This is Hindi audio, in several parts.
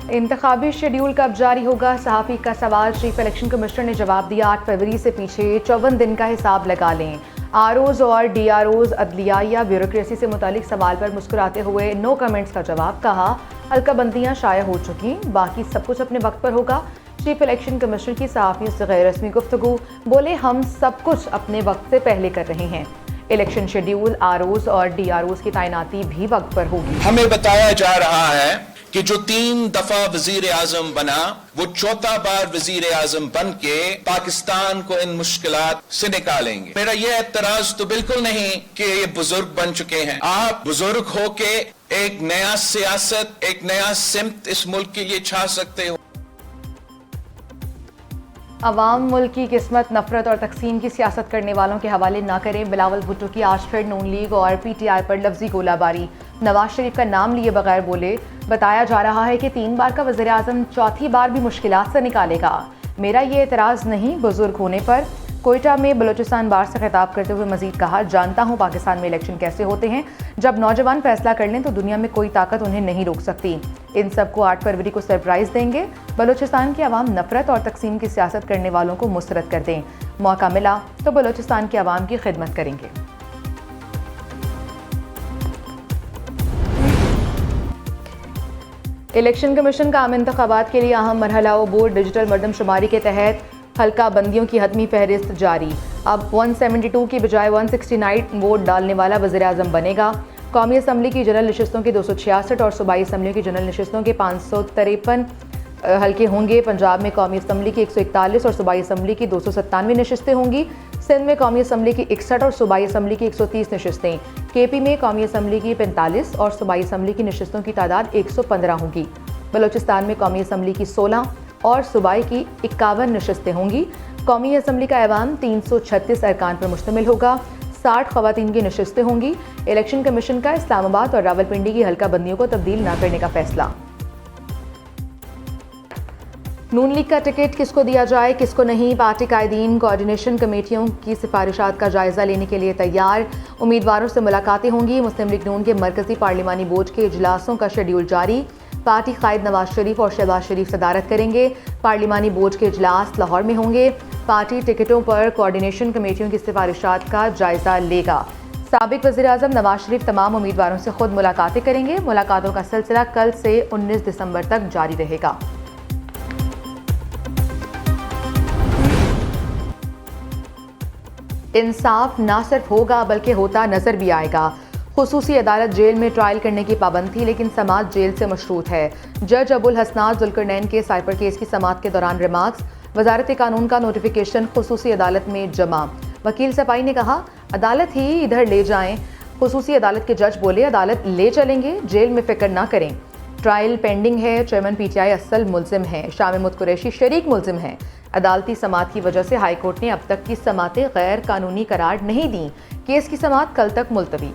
इंतखाबी शेड्यूल कब जारी होगा, सहाफ़ी का सवाल। चीफ इलेक्शन कमिश्नर ने जवाब दिया, 8 फरवरी से पीछे 54 दिन का हिसाब लगा लें। आरओज़ और डीआरओज़ अदलिया या ब्यूरोक्रेसी से मुतालिक सवाल पर मुस्कुराते हुए नो कमेंट्स का जवाब। कहा, हल्काबंदियाँ शाया हो चुकी, बाकी सब कुछ अपने वक्त पर होगा। चीफ इलेक्शन कमिश्नर की सहाफ़ियों से गैर रस्मी गुफ्तगू। बोले, हम सब कुछ अपने वक्त से पहले कर रहे हैं। इलेक्शन शेड्यूल, आरओज़ और डीआरओज़ की तैनाती भी वक्त पर होगी। हमें बताया जा रहा है कि जो 3 दफा वजीर आजम बना, वो 4था बार वजीर आजम बन के पाकिस्तान को इन मुश्किलात से निकालेंगे। मेरा ये एतराज तो बिल्कुल नहीं कि ये बुजुर्ग बन चुके हैं। आप बुजुर्ग होके एक नया सियासत, एक नया सिमत इस मुल्क के लिए छा सकते हो। अवाम मुल्क की किस्मत नफरत और तकसीम की सियासत करने वालों के हवाले ना करें। बिलावल भुट्टो की आज फिर नून लीग और पीटीआई पर लफ्जी गोलाबारी। नवाज शरीफ का नाम लिए बगैर बोले। बताया जा रहा है कि 3 बार का वज़ीर आज़म चौथी बार भी मुश्किलात से निकालेगा। मेरा ये एतराज़ नहीं बुजुर्ग होने पर। कोयटा में बलोचिस्तान बार से खिताब करते हुए मजीद कहा, जानता हूँ पाकिस्तान में इलेक्शन कैसे होते हैं। जब नौजवान फैसला कर लें तो दुनिया में कोई ताकत उन्हें नहीं रोक सकती। इन सबको 8 फरवरी को सरप्राइज देंगे। बलोचिस्तान की आवाम नफरत और तकसीम की सियासत करने वालों को मुस्तरद कर दें। मौका मिला तो बलोचिस्तान की आवाम की खिदमत करेंगे। इलेक्शन कमीशन का आम इंतखाबात के लिए अहम मरहला बोर्ड डिजिटल मरदमशुमारी के तहत हल्का बंदियों की हतमी फहरिस्त जारी। अब 172 की बजाय 169 वोट डालने वाला वज़ीर आज़म बनेगा। कौमी असम्बली की जनरल नशिस्तों की 266 और सूबाई असम्बलियों की जनरल नशिस्तों के 553 हल्के होंगे। पंजाब में कौमी असम्बली की 141 और सूबाई असम्बली की 297 नशिस्तें होंगी। सिंध में कौमी असम्बली की 61 और सूबाई असम्बली की 130 नशिस्तें। केपी में कौमी असम्बली की 45 और सूबाई असम्बली की नशिस्तों की तादाद 115 होगी। बलोचिस्तान में कौमी असम्बली की 16 और सूबाई की 51 नशिस्तें होंगी। कौमी असम्बली का ऐवान 336 अरकान पर मुश्तमिल होगा। 60 ख़वातीन की नशिस्तें होंगी। इलेक्शन कमीशन का इस्लामाबाद और रावलपिंडी की हल्का बंदियों को तब्दील न करने का फैसला। नून लीग का टिकट किसको दिया जाए, किसको नहीं, पार्टी कायदीन कोऑर्डिनेशन कमेटियों की सिफारिशात का जायजा लेने के लिए तैयार। उम्मीदवारों से मुलाकातें होंगी। मुस्लिम लीग नून के मरकजी पार्लिमानी बोर्ड के इजलासों का शेड्यूल जारी। पार्टी कायद नवाज शरीफ और शहबाज शरीफ सदारत करेंगे। पार्लिमानी बोर्ड के इजलास लाहौर में होंगे। पार्टी टिकटों पर कोऑर्डिनेशन कमेटियों की सिफारिशात का जायजा लेगा। साबिक वज़ीर आज़म नवाज शरीफ तमाम उम्मीदवारों से खुद मुलाकातें करेंगे। मुलाकातों का सिलसिला कल से 19 दिसंबर तक जारी रहेगा। इंसाफ ना सिर्फ होगा बल्कि होता नजर भी आएगा। खुसूसी अदालत जेल में ट्रायल करने की पाबंद थी, लेकिन समाअत जेल से मशरूत है। जज अबुल हसनात जुल्करनैन के साइपर केस की समाअत के दौरान रिमार्क्स। वजारत कानून का नोटिफिकेशन खुसूसी अदालत में जमा। वकील सपाई ने कहा, अदालत ही इधर ले जाएं। खुसूसी अदालत के जज बोले, अदालत ले चलेंगे, जेल में फिक्र ना करें। ट्रायल पेंडिंग है। चेयरमैन पीटीआई असल मुलजिम है। शाह महमूद कुरैशी शरीक मुलजिम है। अदालती समाअत की वजह से हाईकोर्ट ने अब तक की समाअतें गैर कानूनी करार नहीं दी। केस की समाअत कल तक मुलतवी।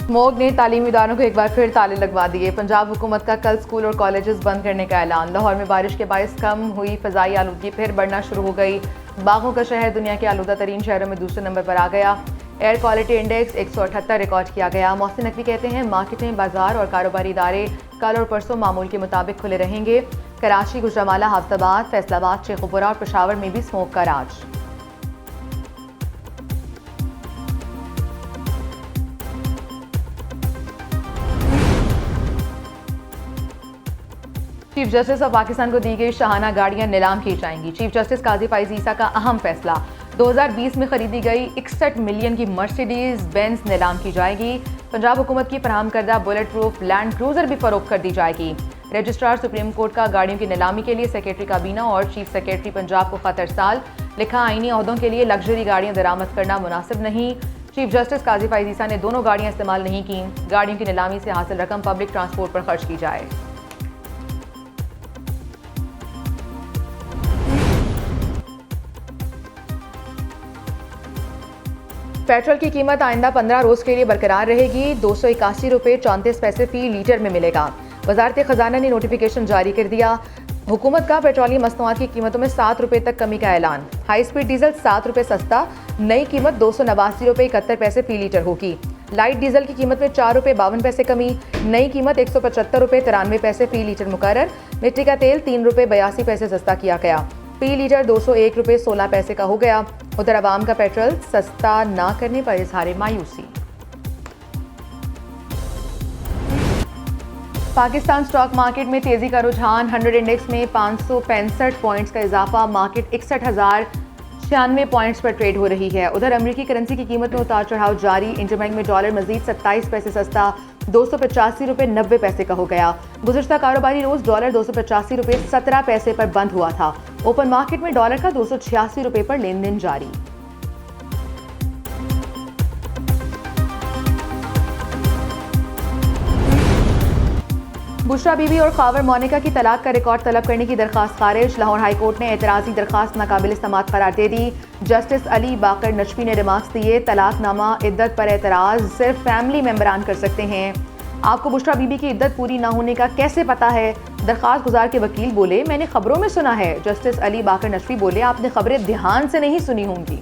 स्मोग ने तालीमी इदारों को एक बार फिर ताले लगवा दिए। पंजाब हुकूमत का कल स्कूल और कॉलेजेस बंद करने का ऐलान। लाहौर में बारिश के बायस कम हुई फ़ज़ाई आलूदगी फिर बढ़ना शुरू हो गई। बागों का शहर दुनिया के आलूदा तरीन शहरों में दूसरे नंबर पर आ गया। एयर क्वालिटी इंडेक्स 178 रिकॉर्ड किया गया। मोहसिन नकवी कहते हैं, मार्केटें, बाजार और कारोबारी इदारे कल और परसों मामूल के मुताबिक खुले रहेंगे। कराची, गुजरांवाला, हाफजाबाद, फैसलाबाद, शेखुपुरा और पेशावर में भी स्मोक का राज। चीफ जस्टिस ऑफ पाकिस्तान को दी गई शाहाना गाड़ियां नीलाम की जाएंगी। चीफ जस्टिस काजी फाइज ईसा का अहम फैसला। 2020 में खरीदी गई 61 मिलियन की मर्सिडीज बेंज नीलाम की जाएगी। पंजाब हुकूमत की फराहम करदा बुलेट प्रूफ लैंड क्रूजर भी फरोख्त कर दी जाएगी। रजिस्ट्रार सुप्रीम कोर्ट का गाड़ियों की नीलामी के लिए सेक्रेटरी काबीना और चीफ सेक्रेटरी पंजाब को खत अरसाल। लिखा, आईनी ओहदों के लिए लग्जरी गाड़ियां दरामद करना मुनासिब नहीं। चीफ जस्टिस काजी फाइज ईसा ने दोनों गाड़ियां इस्तेमाल नहीं की। गाड़ियों की नीलामी से हासिल रकम पब्लिक ट्रांसपोर्ट पर खर्च की जाए। पेट्रोल की कीमत आइंदा 15 रोज के लिए बरकरार रहेगी। 281 रुपये 34 पैसे फी लीटर में मिलेगा। वजारत खजाना ने नोटिफिकेशन जारी कर दिया। हुकूमत का पेट्रोलियम मसनूआत की कीमतों में 7 रुपये तक कमी का ऐलान। हाई स्पीड डीजल 7 रुपये सस्ता, नई कीमत 289 रुपये 71 पैसे फी लीटर होगी। लाइट डीजल की कीमत में 4 रुपये 52 पैसे कमी, नई कीमत 175 रुपये 93 पैसे फी लीटर मुकर्रर। मिट्टी का तेल 3 रुपये 82 पैसे सस्ता किया गया, फी लीटर 201 रुपये 16 पैसे का हो गया। उधर आवाम का पेट्रोल सस्ता ना करने पर इजहार मायूसी। पाकिस्तान स्टॉक मार्केट में तेजी का रुझान, 100 इंडेक्स में 565 पॉइंट्स का इजाफा, मार्केट 61,096 पॉइंट्स पर ट्रेड हो रही है। उधर अमेरिकी करेंसी की कीमत में उतार चढ़ाव जारी, इंटरबैंक में डॉलर मजीद 27 पैसे सस्ता 285 रुपये 90 पैसे का हो गया। गुज़िश्ता कारोबारी रोज डॉलर 285 रुपये 17 पैसे पर बंद हुआ था। ओपन मार्केट में डॉलर का 286 रुपये पर लेन देन जारी। बुशरा बीबी और खावर मोनिका की तलाक का रिकॉर्ड तलब करने की दरखास्त खारिज, लाहौर हाई कोर्ट ने एतराज़ी दरखास्त नाकाबिल इस्तेमाल करार दे दी। जस्टिस अली बाकर नशवी ने रिमार्क्स दिए, तलाकनामा इद्दत पर एतराज़ सिर्फ फैमिली मेंबरान कर सकते हैं। आपको बुशरा बीबी की इद्दत पूरी ना होने का कैसे पता है? दरखास्त गुजार के वकील बोले, मैंने खबरों में सुना है। जस्टिस अली बाकर नशवी बोले, आपने खबरें ध्यान से नहीं सुनी होंगी।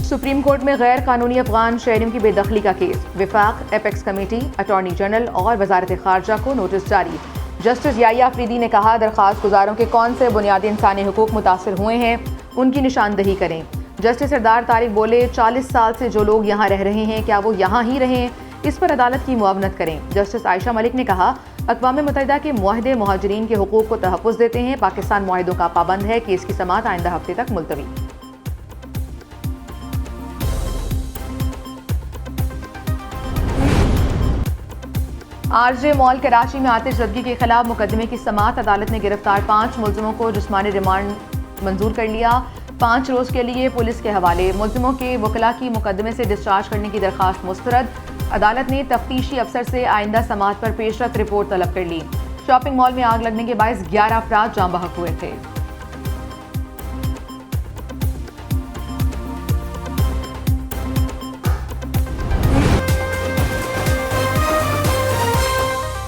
सुप्रीम कोर्ट में गैर कानूनी अफगान शहरियों की बेदखली का केस, विफाक, एपेक्स कमेटी, अटॉर्नी जनरल और वजारत खारजा को नोटिस जारी। जस्टिस याया अफरीदी ने कहा, दरखास्त गुजारों के कौन से बुनियादी इंसानी हुकूक मुतासर हुए हैं, उनकी निशानदही करें। जस्टिस सरदार तारिक बोले, 40 साल से जो लोग यहाँ रह रहे हैं, क्या वो यहाँ ही रहें? इस पर अदालत की मुआवनत करें। जस्टिस आयशा मलिक ने कहा, अक़वाम मुत्तहिदा के मुआहदे मुहाजिरीन के हुकूक को तहफ़्फ़ुज़ देते हैं, पाकिस्तान मुआहदों का पाबंद है। केस की समाअत आइंदा हफ्ते तक मुलतवी। आरजे मॉल कराची में आतिशज़दगी के खिलाफ मुकदमे की समाअत, अदालत ने गिरफ्तार 5 मुलजिमों को जिस्मानी रिमांड मंजूर कर लिया, 5 रोज़ के लिए पुलिस के हवाले। मुलजिमों के वकला की मुकदमे से डिस्चार्ज करने की दरख्वास्त मुस्तरद, अदालत ने तफ्तीशी अफसर से आइंदा समाअत पर पेशरफ्त रिपोर्ट तलब कर ली। शॉपिंग मॉल में आग लगने के बायस 11 अफराद जाँ बहक हुए थे।